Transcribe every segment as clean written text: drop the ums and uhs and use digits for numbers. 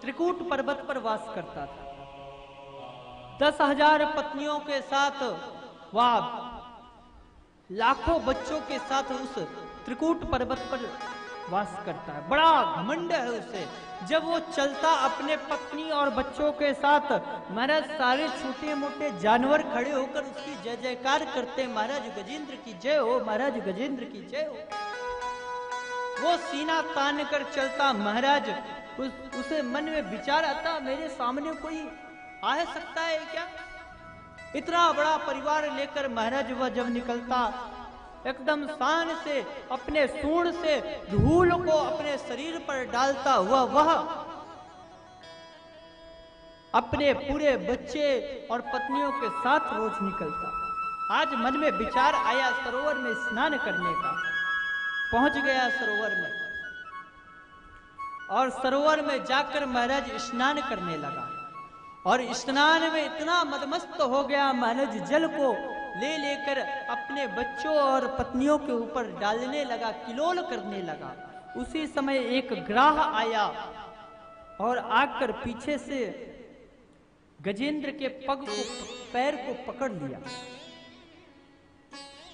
त्रिकूट पर्वत पर वास करता था। 10,000 पत्नियों के साथ वह लाखों बच्चों के साथ उस त्रिकूट पर्वत पर वास करता है। बड़ा घमंड है उसे। जब वो चलता अपने पत्नी और बच्चों के साथ, महाराज सारे छोटे मोटे जानवर खड़े होकर उसकी जय जयकार करते, महाराज गजेंद्र की जय हो, महाराज गजेंद्र की जय हो। वो सीना तान कर चलता, महाराज उसे मन में विचार आता, मेरे सामने कोई आ सकता है क्या? इतना बड़ा परिवार लेकर महाराज वह जब निकलता, एकदम शान से अपने सूंड से धूल को अपने शरीर पर डालता हुआ वह अपने पूरे बच्चे और पत्नियों के साथ रोज निकलता। आज मन में विचार आया सरोवर में स्नान करने का। पहुंच गया सरोवर में और सरोवर में जाकर महाराज स्नान करने लगा और स्नान में इतना मदमस्त हो गया, महाराज जल को ले लेकर अपने बच्चों और पत्नियों के ऊपर डालने लगा, किलोल करने लगा। उसी समय एक ग्राह आया और आकर पीछे से गजेंद्र के पैर को पकड़ लिया।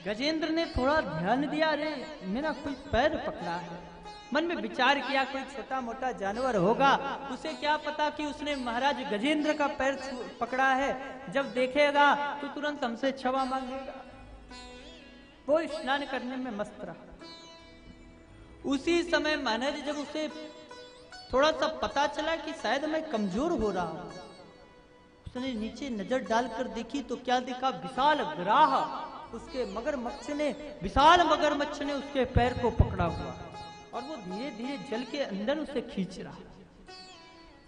गजेंद्र ने थोड़ा ध्यान दिया, अरे मेरा कोई पैर पकड़ा है। मन में विचार किया कोई छोटा मोटा जानवर होगा, उसे क्या पता कि उसने महाराज गजेंद्र का पैर पकड़ा है। जब देखेगा तो तुरंत हमसे क्षमा मांगेगा। वो स्नान करने में मस्त रहा। उसी समय महाराज जब उसे थोड़ा सा पता चला कि शायद मैं कमजोर हो रहा हूं, उसने नीचे नजर डालकर देखी तो क्या देखा, विशाल ग्राह उसके विशाल मगरमच्छ ने उसके पैर को पकड़ा हुआ और वो धीरे धीरे जल के अंदर उसे खींच रहा।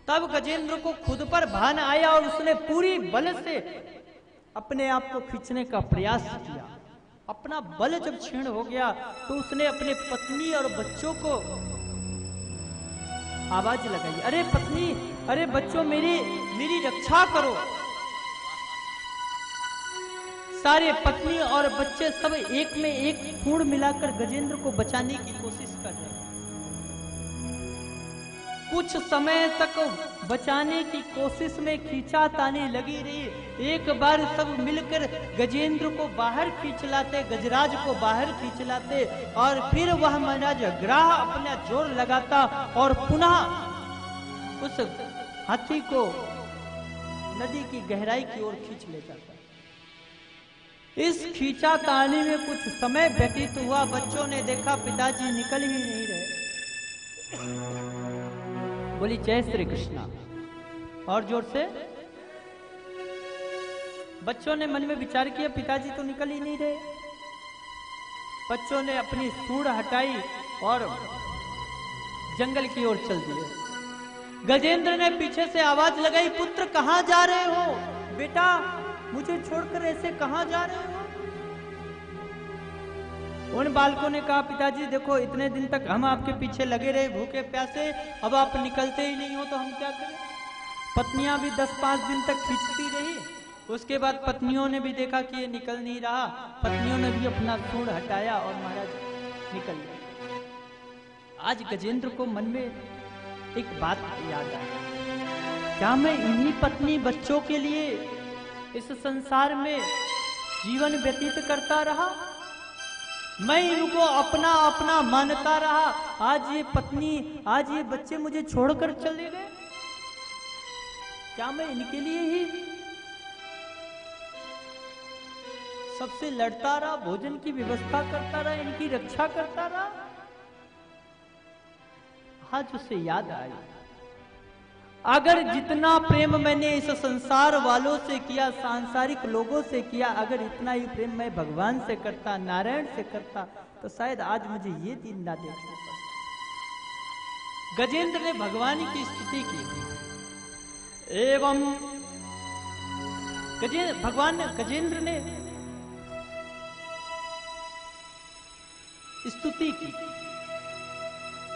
तब गजेंद्र को खुद पर भान आया और उसने पूरी बल से अपने आप को खींचने का प्रयास किया। अपना बल जब क्षीण हो गया तो उसने अपने पत्नी और बच्चों को आवाज लगाई, अरे पत्नी, अरे बच्चों, मेरी रक्षा करो। सारे पत्नी और बच्चे सब एक में एक खून मिलाकर गजेंद्र को बचाने की कोशिश कर रहे। कुछ समय तक बचाने की कोशिश में खींचातानी लगी रही। एक बार सब मिलकर गजेंद्र को बाहर खींच लाते, गजराज को बाहर खींच लाते और फिर वह महाराज ग्राह अपना जोर लगाता और पुनः उस हाथी को नदी की गहराई की ओर खींच ले जाता। इस खींचातानी में कुछ समय व्यतीत हुआ। बच्चों ने देखा पिताजी निकल ही नहीं रहे। बोली जय श्री कृष्णा और जोर से। बच्चों ने मन में विचार किया पिताजी तो निकल ही नहीं रहे। बच्चों ने अपनी सूंड हटाई और जंगल की ओर चल दिए। गजेंद्र ने पीछे से आवाज लगाई, पुत्र कहां जा रहे हो? बेटा मुझे छोड़कर ऐसे कहां जा रहे हो? उन बालकों ने कहा पिताजी देखो, इतने दिन तक हम आपके पीछे लगे रहे भूखे प्यासे, अब आप निकलते ही नहीं हो तो हम क्या करें? पत्नियां भी 10-5 दिन तक खींचती रही। उसके बाद पत्नियों ने भी देखा कि ये निकल नहीं रहा। पत्नियों ने भी अपना सूंड हटाया और महाराज निकल गए। आज गजेंद्र को मन में एक बात याद आई, क्या मैं इन्हीं पत्नी बच्चों के लिए इस संसार में जीवन व्यतीत करता रहा? मैं इनको अपना अपना मानता रहा। आज ये पत्नी, आज ये बच्चे मुझे छोड़कर चले गए। क्या मैं इनके लिए ही सबसे लड़ता रहा, भोजन की व्यवस्था करता रहा, इनकी रक्षा करता रहा? आज उसे याद आई, अगर जितना प्रेम मैंने इस संसार वालों से किया, सांसारिक लोगों से किया, अगर इतना ही प्रेम मैं भगवान से करता, नारायण से करता, तो शायद आज मुझे ये दिन ना देखना पड़ता। गजेंद्र ने भगवान की स्तुति की एवं भगवान गजेंद्र ने स्तुति की।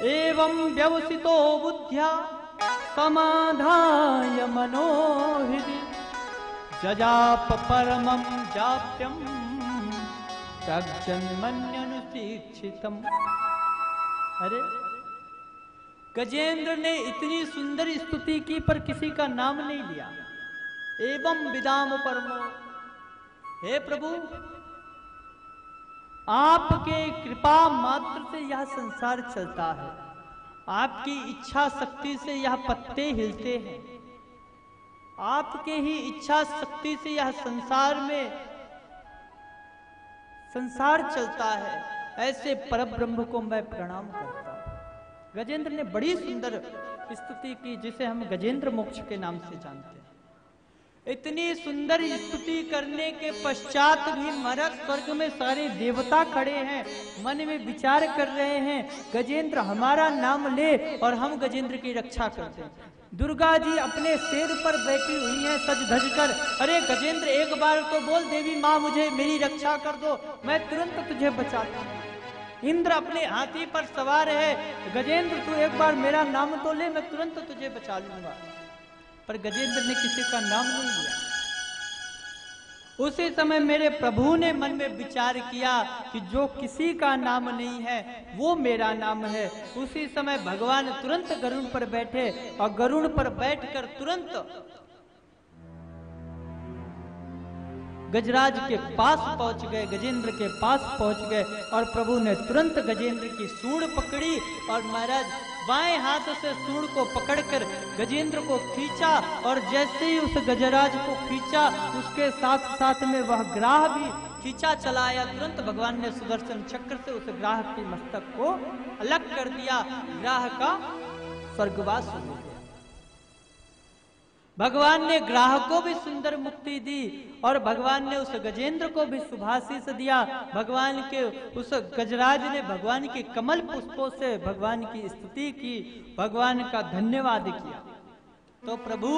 एवं व्यवसितो बुद्ध्या समाधाय मनोहृदि जजाप परमं जाप्यं तज्जन्मन्यनुशिक्षितम्। अरे गजेंद्र ने इतनी सुंदर स्तुति की पर किसी का नाम नहीं लिया। एवं विदाम परमो, हे प्रभु आपके कृपा मात्र से यह संसार चलता है, आपकी इच्छा शक्ति से यह पत्ते हिलते हैं, आपके ही इच्छा शक्ति से यह संसार चलता है। ऐसे परब्रह्म को मैं प्रणाम करता हूं। गजेंद्र ने बड़ी सुंदर स्तुति की, जिसे हम गजेंद्र मोक्ष के नाम से जानते हैं। इतनी सुंदर स्तुति करने के पश्चात भी महाराज स्वर्ग में सारे देवता खड़े हैं, मन में विचार कर रहे हैं, गजेंद्र हमारा नाम ले और हम गजेंद्र की रक्षा करते हैं। दुर्गा जी अपने शेर पर बैठी हुई हैं सज धज कर। अरे गजेंद्र एक बार तो बोल, देवी माँ मुझे मेरी रक्षा कर दो, मैं तुरंत तुझे बचाता हूं। इंद्र अपने हाथी पर सवार है, गजेंद्र तू एक बार मेरा नाम तो ले, मैं तुरंत तुझे बचा लूंगा। पर गजेंद्र ने किसी का नाम नहीं लिया। उसी समय मेरे प्रभु ने मन में विचार किया कि जो किसी का नाम नहीं है वो मेरा नाम है। उसी समय भगवान तुरंत गरुड़ पर बैठे और गरुड़ पर बैठकर तुरंत गजराज के पास पहुंच गए, गजेंद्र के पास पहुंच गए और प्रभु ने तुरंत गजेंद्र की सूंड पकड़ी और महाराज बाएं हाथ से सूंड को पकड़कर गजेंद्र को खींचा और जैसे ही उस गजराज को खींचा उसके साथ साथ में वह ग्राह भी खींचा चला आया। तुरंत भगवान ने सुदर्शन चक्र से उस ग्राह के मस्तक को अलग कर दिया। ग्राह का स्वर्गवास हो गया। भगवान ने ग्राह को भी सुंदर मुक्ति दी और भगवान ने उस गजेंद्र को भी शुभाशीष दिया। भगवान के उस गजराज ने भगवान के कमल पुष्पों से भगवान की स्तुति की, भगवान का धन्यवाद किया। तो प्रभु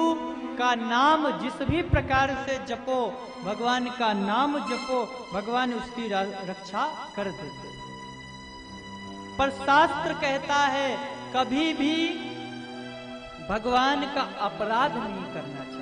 का नाम जिस भी प्रकार से जपो, भगवान का नाम जपो, भगवान उसकी रक्षा कर देते। पर शास्त्र कहता है कभी भी भगवान का अपराध नहीं करना चाहिए।